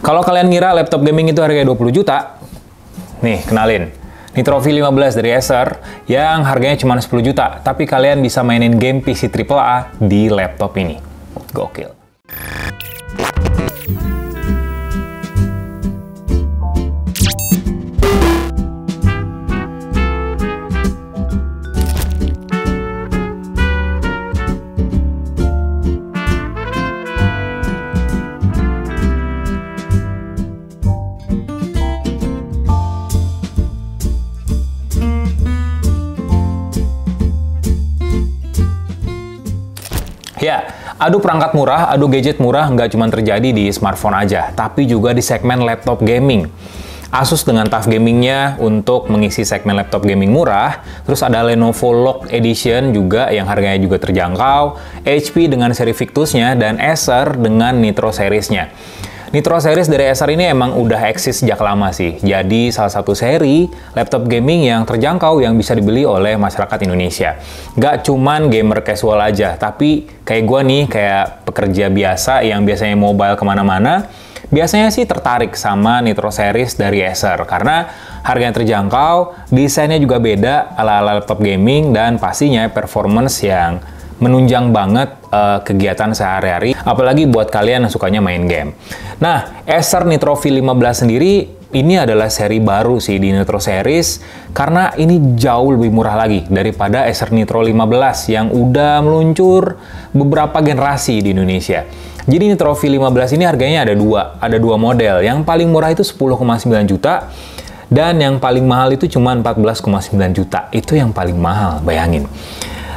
Kalau kalian ngira laptop gaming itu harganya 20 juta, nih kenalin. Nitro V15 dari Acer yang harganya cuma 10 juta, tapi kalian bisa mainin game PC AAA di laptop ini. Gokil. Ya, adu perangkat murah, adu gadget murah nggak cuma terjadi di smartphone aja, tapi juga di segmen laptop gaming. Asus dengan TUF Gaming-nya untuk mengisi segmen laptop gaming murah, terus ada Lenovo Lock Edition juga yang harganya juga terjangkau, HP dengan seri Victus-nya, dan Acer dengan Nitro Series-nya. Nitro Series dari Acer ini emang udah eksis sejak lama sih, jadi salah satu seri laptop gaming yang terjangkau yang bisa dibeli oleh masyarakat Indonesia. Nggak cuman gamer casual aja, tapi kayak gue nih, kayak pekerja biasa yang biasanya mobile kemana-mana, biasanya sih tertarik sama Nitro Series dari Acer, karena harganya terjangkau, desainnya juga beda ala-ala laptop gaming, dan pastinya performance yang menunjang banget kegiatan sehari-hari, apalagi buat kalian yang sukanya main game. Nah, Acer Nitro V15 sendiri ini adalah seri baru sih di Nitro Series, karena ini jauh lebih murah lagi daripada Acer Nitro 15 yang udah meluncur beberapa generasi di Indonesia. Jadi Nitro V15 ini harganya ada dua model. Yang paling murah itu 10,9 juta, dan yang paling mahal itu cuma 14,9 juta. Itu yang paling mahal, bayangin.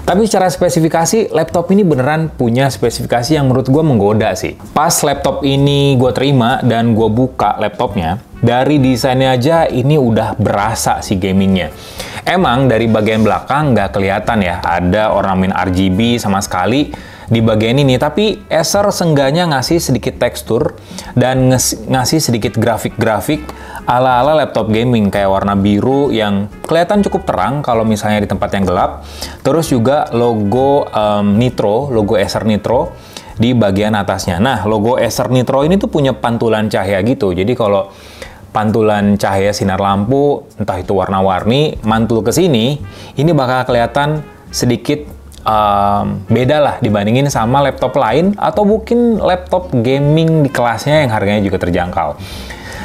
Tapi secara spesifikasi, laptop ini beneran punya spesifikasi yang menurut gue menggoda sih. Pas laptop ini gue terima dan gue buka laptopnya, dari desainnya aja ini udah berasa sih gamingnya. Emang dari bagian belakang nggak kelihatan ya, ada ornamen RGB sama sekali di bagian ini, tapi Acer seenggaknya ngasih sedikit tekstur dan ngasih sedikit grafik-grafik ala-ala laptop gaming, kayak warna biru yang kelihatan cukup terang kalau misalnya di tempat yang gelap. Terus juga logo Nitro, logo Acer Nitro di bagian atasnya. Nah, logo Acer Nitro ini tuh punya pantulan cahaya gitu, jadi kalau pantulan cahaya sinar lampu, entah itu warna-warni, mantul ke sini, ini bakal kelihatan sedikit beda lah dibandingin sama laptop lain, atau mungkin laptop gaming di kelasnya yang harganya juga terjangkau.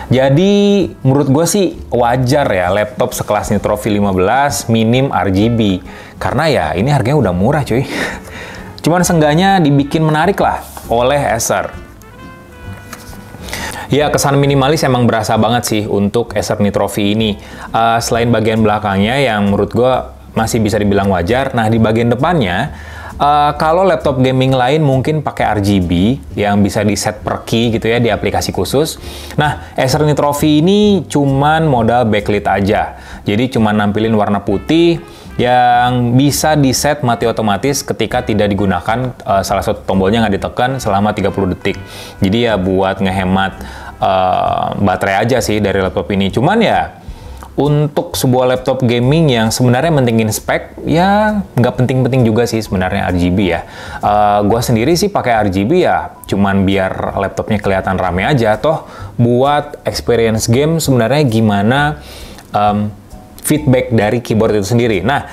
Jadi menurut gue sih wajar ya laptop sekelas Nitro V15 minim RGB, karena ya ini harganya udah murah cuy. Cuman seenggaknya dibikin menarik lah oleh Acer. Ya, kesan minimalis emang berasa banget sih untuk Acer Nitro V ini. Selain bagian belakangnya yang menurut gue masih bisa dibilang wajar. Nah, di bagian depannya, kalau laptop gaming lain mungkin pakai RGB yang bisa di-set per key gitu ya di aplikasi khusus. Nah, Acer Nitro V ini cuman modal backlit aja. Jadi cuman nampilin warna putih yang bisa di-set mati otomatis ketika tidak digunakan, salah satu tombolnya nggak ditekan selama 30 detik. Jadi ya buat ngehemat baterai aja sih dari laptop ini. Cuman ya untuk sebuah laptop gaming yang sebenarnya mentingin spek, ya nggak penting-penting juga sih sebenarnya RGB ya. Gua sendiri sih pakai RGB ya, cuman biar laptopnya kelihatan rame aja. Toh buat experience game sebenarnya gimana feedback dari keyboard itu sendiri. Nah,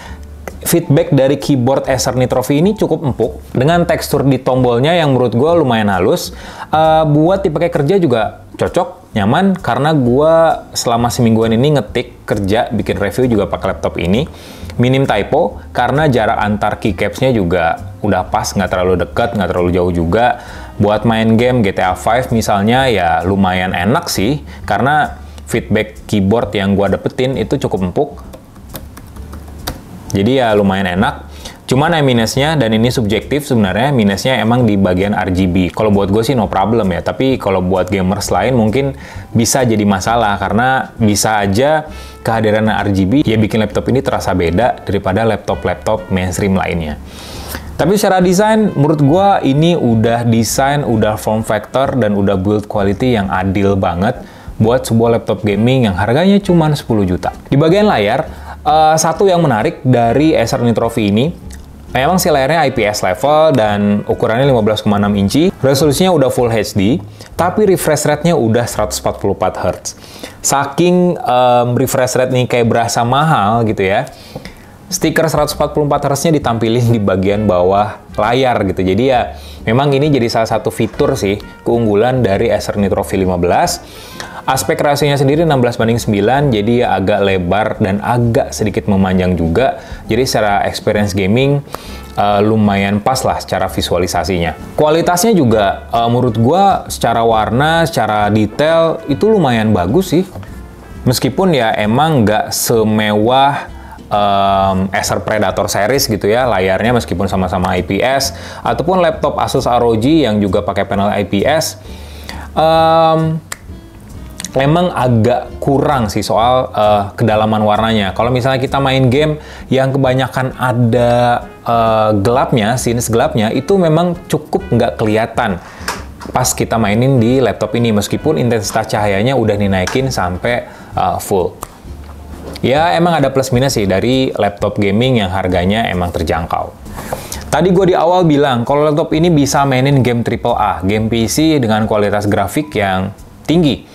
feedback dari keyboard Acer Nitro V ini cukup empuk, dengan tekstur di tombolnya yang menurut gue lumayan halus. Buat dipakai kerja juga cocok, nyaman, karena gue selama semingguan ini ngetik kerja, bikin review juga pakai laptop ini. Minim typo, karena jarak antar keycaps-nya juga udah pas, nggak terlalu dekat, nggak terlalu jauh juga. Buat main game GTA 5 misalnya, ya lumayan enak sih, karena feedback keyboard yang gue dapetin itu cukup empuk. Jadi ya lumayan enak. Cuman yang minusnya, dan ini subjektif sebenarnya, minusnya emang di bagian RGB. Kalau buat gue sih no problem ya, tapi kalau buat gamers lain mungkin bisa jadi masalah, karena bisa aja kehadiran RGB ya bikin laptop ini terasa beda daripada laptop-laptop mainstream lainnya. Tapi secara desain, menurut gue ini udah desain, udah form factor, dan udah build quality yang adil banget buat sebuah laptop gaming yang harganya cuma 10 juta. Di bagian layar, satu yang menarik dari Acer Nitro V ini, Memang sih layarnya IPS level dan ukurannya 15,6 inci, resolusinya udah Full HD, tapi refresh rate-nya udah 144 Hz. Saking refresh rate nih kayak berasa mahal gitu ya, stiker 144 Hz-nya ditampilin di bagian bawah layar gitu. Jadi ya memang ini jadi salah satu fitur sih keunggulan dari Acer Nitro V15. Aspek rasionya sendiri 16:9, jadi ya agak lebar dan agak sedikit memanjang juga. Jadi secara experience gaming lumayan pas lah secara visualisasinya. Kualitasnya juga menurut gua secara warna, secara detail itu lumayan bagus sih. Meskipun ya emang nggak semewah Acer Predator series gitu ya, layarnya meskipun sama-sama IPS, ataupun laptop Asus ROG yang juga pakai panel IPS, memang agak kurang sih soal kedalaman warnanya. Kalau misalnya kita main game yang kebanyakan ada gelapnya, scenes gelapnya, itu memang cukup nggak kelihatan pas kita mainin di laptop ini, meskipun intensitas cahayanya udah dinaikin sampai full. Ya, emang ada plus minus sih dari laptop gaming yang harganya emang terjangkau. Tadi gue di awal bilang, kalau laptop ini bisa mainin game AAA, game PC dengan kualitas grafik yang tinggi.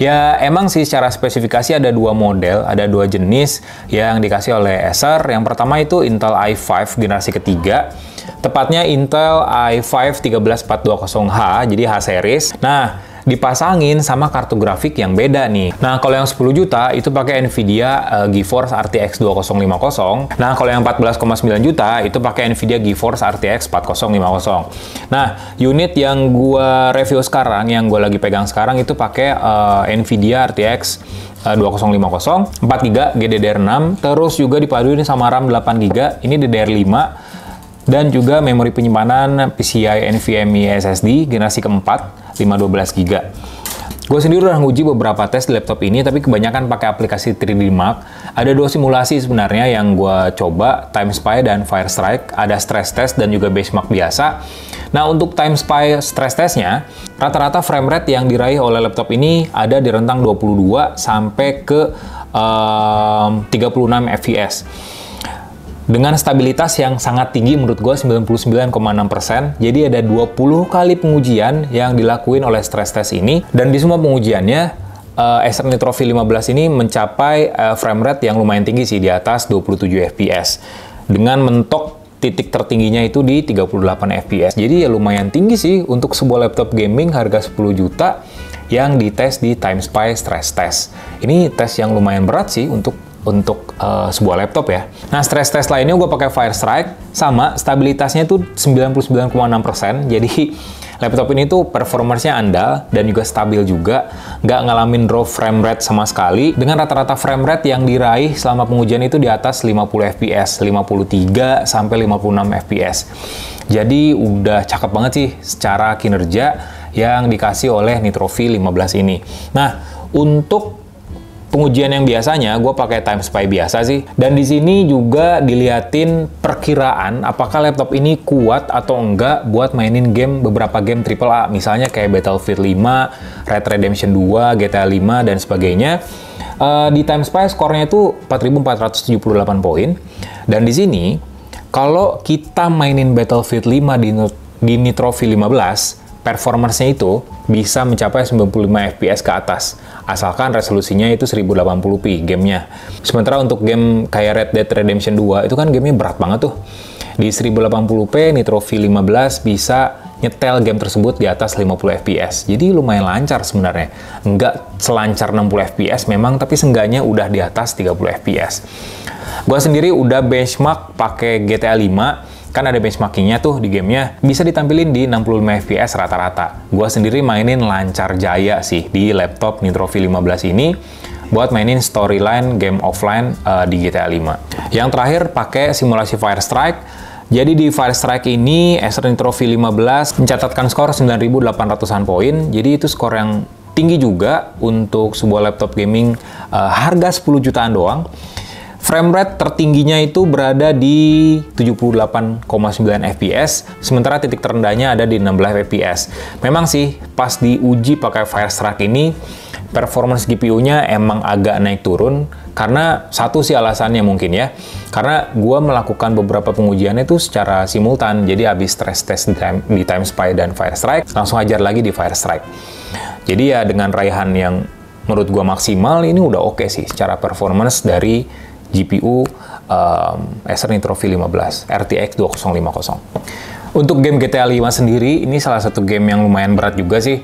Ya, emang sih secara spesifikasi ada dua model, ada dua jenis yang dikasih oleh Acer. Yang pertama itu Intel i5 generasi ketiga, tepatnya Intel i5 13420H, jadi H series. Nah, dipasangin sama kartu grafik yang beda nih. Nah, kalau yang 10 juta itu pakai Nvidia GeForce RTX 2050. Nah, kalau yang 14,9 juta itu pakai Nvidia GeForce RTX 4050. Nah, unit yang gua review sekarang, yang gua lagi pegang sekarang itu pakai Nvidia RTX 2050, 4GB GDDR6, terus juga dipaduin sama RAM 8GB, ini DDR5, dan juga memori penyimpanan PCI NVMe SSD generasi keempat 512GB. Gue sendiri udah nguji beberapa tes di laptop ini, tapi kebanyakan pakai aplikasi 3D Mark. Ada dua simulasi sebenarnya yang gue coba, TimeSpy dan Firestrike. Ada stress test dan juga benchmark biasa. Nah, untuk TimeSpy stress testnya, rata-rata frame rate yang diraih oleh laptop ini ada di rentang 22 sampai ke 36 fps. Dengan stabilitas yang sangat tinggi menurut gue 99,6%. Jadi ada 20 kali pengujian yang dilakuin oleh stress test ini. Dan di semua pengujiannya, Acer Nitro V15 ini mencapai frame rate yang lumayan tinggi sih, di atas 27 fps. Dengan mentok titik tertingginya itu di 38 fps. Jadi ya lumayan tinggi sih untuk sebuah laptop gaming harga 10 juta yang dites di TimeSpy stress test. Ini tes yang lumayan berat sih untuk sebuah laptop ya. Nah, stress test lainnya gue pakai Firestrike, sama stabilitasnya itu 99,6%. Jadi laptop ini tuh performanya andal dan juga stabil juga, nggak ngalamin drop frame rate sama sekali. Dengan rata-rata frame rate yang diraih selama pengujian itu di atas 50 fps, 53 sampai 56 fps. Jadi udah cakep banget sih secara kinerja yang dikasih oleh Nitro V15 ini. Nah, untuk pengujian yang biasanya gue pakai TimeSpy biasa sih, dan di sini juga diliatin perkiraan apakah laptop ini kuat atau enggak buat mainin game, beberapa game AAA, misalnya kayak Battlefield 5, Red Redemption 2, GTA 5 dan sebagainya. Di TimeSpy skornya itu 4.478 poin, dan di sini kalau kita mainin Battlefield 5 di Nitro V15, performance-nya itu bisa mencapai 95 fps ke atas, asalkan resolusinya itu 1080p gamenya. Sementara untuk game kayak Red Dead Redemption 2, itu kan gamenya berat banget tuh. Di 1080p, Nitro V15 bisa nyetel game tersebut di atas 50 fps. Jadi lumayan lancar sebenarnya. Nggak selancar 60 fps memang, tapi seenggaknya udah di atas 30 fps. Gua sendiri udah benchmark pakai GTA 5, kan ada benchmarkingnya tuh di gamenya, bisa ditampilin di 65 fps rata-rata. Gua sendiri mainin lancar jaya sih di laptop Nitro V15 ini buat mainin storyline game offline di GTA 5. Yang terakhir pakai simulasi Firestrike. Jadi di Firestrike ini Acer Nitro V15 mencatatkan skor 9.800-an poin. Jadi itu skor yang tinggi juga untuk sebuah laptop gaming harga 10 jutaan doang. Frame rate tertingginya itu berada di 78,9 fps, sementara titik terendahnya ada di 16 fps. Memang sih, pas diuji pakai Firestrike ini, performance GPU-nya emang agak naik turun, karena satu sih alasannya mungkin ya, karena gua melakukan beberapa pengujiannya itu secara simultan, jadi habis stress test di TimeSpy dan Firestrike, langsung ajar lagi di Firestrike. Jadi ya dengan raihan yang menurut gua maksimal, ini udah oke sih secara performance dari GPU Acer Nitro V15 RTX 2050. Untuk game GTA 5 sendiri, ini salah satu game yang lumayan berat juga sih.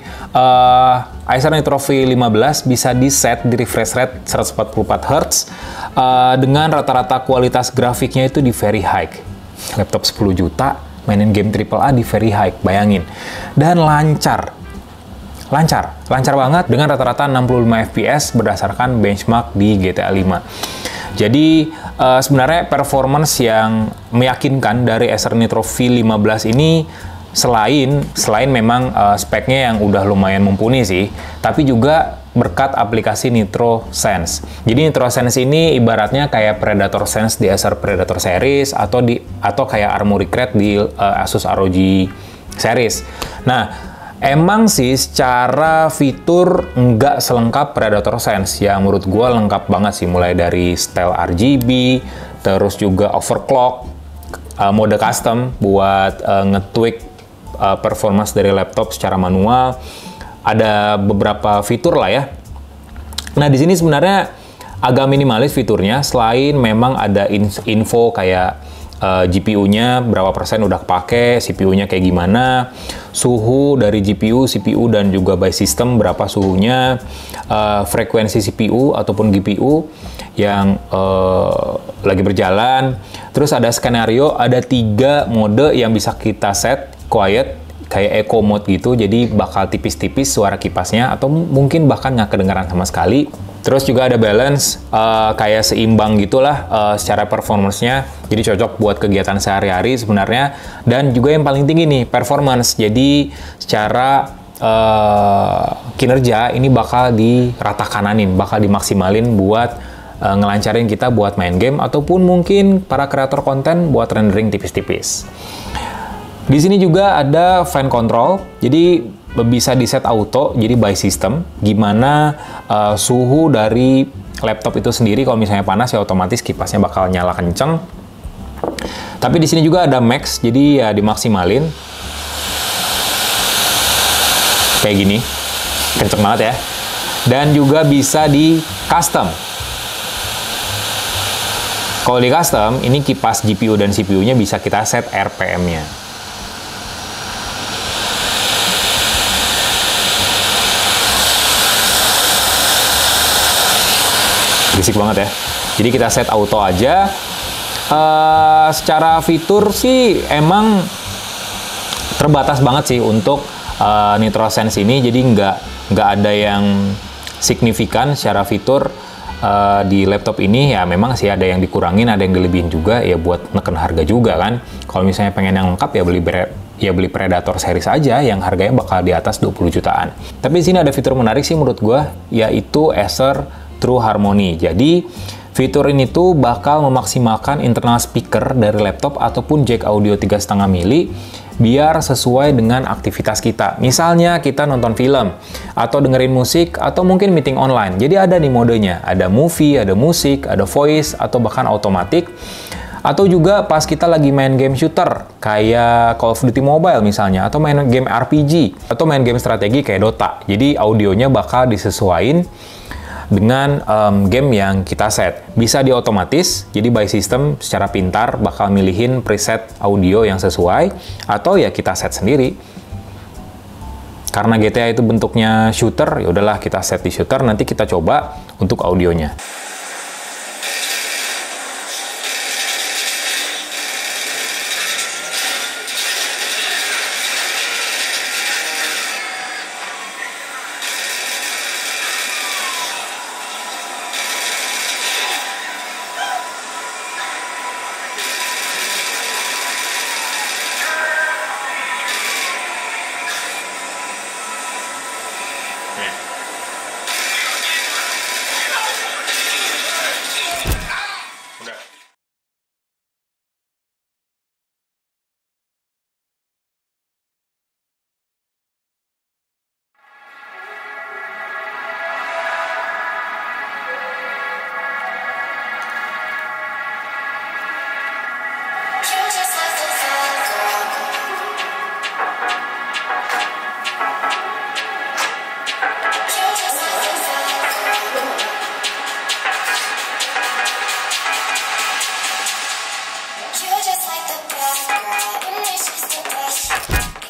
Acer Nitro V15 bisa di-set di refresh rate 144 Hz dengan rata-rata kualitas grafiknya itu di very high. Laptop 10 juta, mainin game AAA di very high, bayangin. Dan lancar banget dengan rata-rata 65 fps berdasarkan benchmark di GTA 5. Jadi sebenarnya performance yang meyakinkan dari Acer Nitro V15 ini selain memang speknya yang udah lumayan mumpuni sih, tapi juga berkat aplikasi Nitro Sense. Jadi Nitro Sense ini ibaratnya kayak Predator Sense di Acer Predator series atau kayak Armoury Crate di Asus ROG series. Nah, emang sih secara fitur nggak selengkap Predator Sense, yang menurut gue lengkap banget sih, mulai dari style RGB, terus juga overclock, mode custom buat nge-tweak performance dari laptop secara manual, ada beberapa fitur lah ya. Nah di sini sebenarnya agak minimalis fiturnya, selain memang ada info kayak GPU-nya berapa persen udah kepake, CPU-nya kayak gimana, suhu dari GPU, CPU, dan juga by system berapa suhunya, frekuensi CPU ataupun GPU yang lagi berjalan. Terus ada skenario, ada 3 mode yang bisa kita set, quiet, kayak eco mode gitu, jadi bakal tipis-tipis suara kipasnya, atau mungkin bahkan nggak kedengaran sama sekali. Terus juga ada balance, kayak seimbang gitulah secara performance-nya, jadi cocok buat kegiatan sehari-hari sebenarnya. Dan juga yang paling tinggi nih, performance. Jadi secara kinerja ini bakal dirata kananin, bakal dimaksimalin buat ngelancarin kita buat main game, ataupun mungkin para kreator konten buat rendering tipis-tipis. Di sini juga ada fan control, jadi bisa di set auto, jadi by system, gimana suhu dari laptop itu sendiri. Kalau misalnya panas ya otomatis kipasnya bakal nyala kenceng. Tapi di sini juga ada max, jadi ya dimaksimalin kayak gini, kenceng banget ya. Dan juga bisa di custom. Kalau di custom, ini kipas GPU dan CPU-nya bisa kita set RPM-nya. Berisik banget ya. Jadi kita set auto aja. Secara fitur sih emang terbatas banget sih untuk Nitro Sense ini. Jadi nggak ada yang signifikan secara fitur di laptop ini. Ya memang sih ada yang dikurangin, ada yang dilebihin juga ya buat neken harga juga kan. Kalau misalnya pengen yang lengkap ya beli Predator series aja yang harganya bakal di atas 20 jutaan. Tapi di sini ada fitur menarik sih menurut gue, yaitu Acer True Harmony. Jadi fitur ini tuh bakal memaksimalkan internal speaker dari laptop ataupun jack audio 3,5 mili biar sesuai dengan aktivitas kita. Misalnya kita nonton film atau dengerin musik atau mungkin meeting online. Jadi ada nih modenya, ada movie, ada musik, ada voice, atau bahkan otomatik. Atau juga pas kita lagi main game shooter kayak Call of Duty Mobile misalnya, atau main game RPG, atau main game strategi kayak Dota. Jadi audionya bakal disesuaikan dengan game yang kita set. Bisa diotomatis, jadi by system secara pintar bakal milihin preset audio yang sesuai, atau ya kita set sendiri. Karena GTA itu bentuknya shooter, ya udahlah kita set di shooter, nanti kita coba untuk audionya.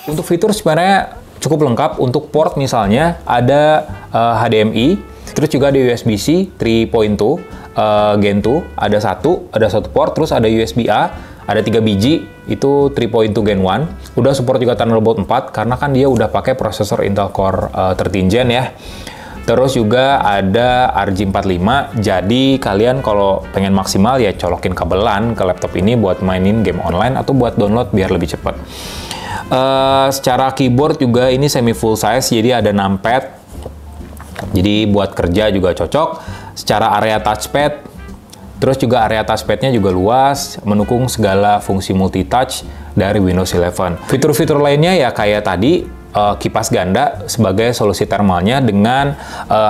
Untuk fitur sebenarnya cukup lengkap. Untuk port misalnya ada HDMI, terus juga ada USB-C 3.2 Gen 2, ada satu port, terus ada USB-A, ada 3 biji, itu 3.2 Gen 1. Udah support juga Thunderbolt 4 karena kan dia udah pakai prosesor Intel Core 13 Gen ya. Terus juga ada RJ45, jadi kalian kalau pengen maksimal ya colokin kabelan ke laptop ini buat mainin game online atau buat download biar lebih cepat. Secara keyboard juga ini semi full size, jadi ada numpad, jadi buat kerja juga cocok. Secara area touchpad, terus juga area touchpadnya juga luas, mendukung segala fungsi multitouch dari Windows 11. Fitur-fitur lainnya ya kayak tadi, kipas ganda sebagai solusi thermalnya dengan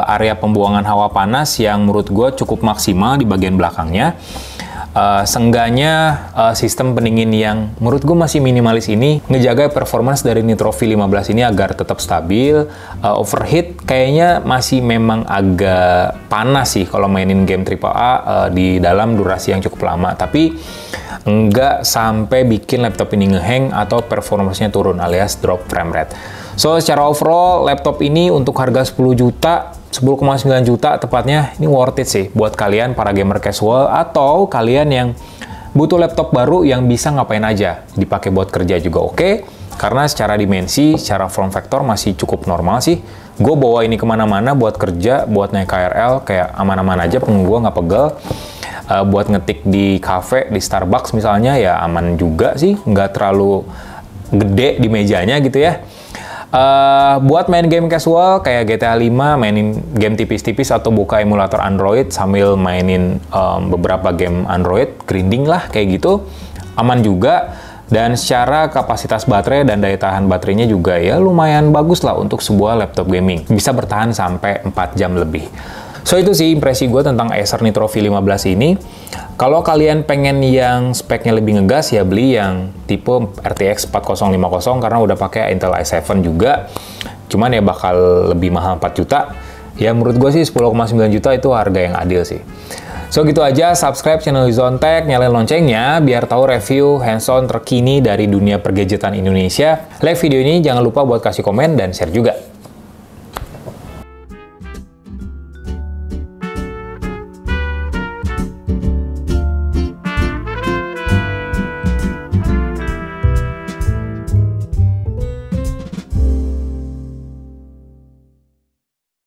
area pembuangan hawa panas yang menurut gue cukup maksimal di bagian belakangnya. Seenggaknya sistem pendingin yang menurut gue masih minimalis ini ngejaga performance dari Nitro V15 ini agar tetap stabil. Overheat kayaknya masih memang agak panas sih kalau mainin game AAA di dalam durasi yang cukup lama, tapi nggak sampai bikin laptop ini ngehang atau performance-nya turun alias drop frame rate. So, secara overall, laptop ini untuk harga 10 juta, 10,9 juta tepatnya, ini worth it sih buat kalian para gamer casual atau kalian yang butuh laptop baru yang bisa ngapain aja. Dipakai buat kerja juga oke, karena secara dimensi, secara form factor masih cukup normal sih. Gue bawa ini kemana-mana buat kerja, buat naik KRL, kayak aman-aman aja, punggung gue nggak pegel. Buat ngetik di cafe, di Starbucks misalnya, ya aman juga sih, nggak terlalu gede di mejanya gitu ya. Buat main game casual kayak GTA 5, mainin game tipis-tipis atau buka emulator Android sambil mainin beberapa game Android, grinding lah kayak gitu, aman juga. Dan secara kapasitas baterai dan daya tahan baterainya juga ya lumayan bagus lah untuk sebuah laptop gaming. Bisa bertahan sampai 4 jam lebih. So itu sih impresi gue tentang Acer Nitro V15 ini. Kalau kalian pengen yang speknya lebih ngegas ya beli yang tipe RTX 4050 karena udah pakai Intel i7 juga. Cuman ya bakal lebih mahal 4 juta. Ya menurut gue sih 10,9 juta itu harga yang adil sih. So gitu aja, subscribe channel Lizon Tech, nyalain loncengnya biar tahu review hands-on terkini dari dunia pergadgetan Indonesia. Like video ini, jangan lupa buat kasih komen dan share juga.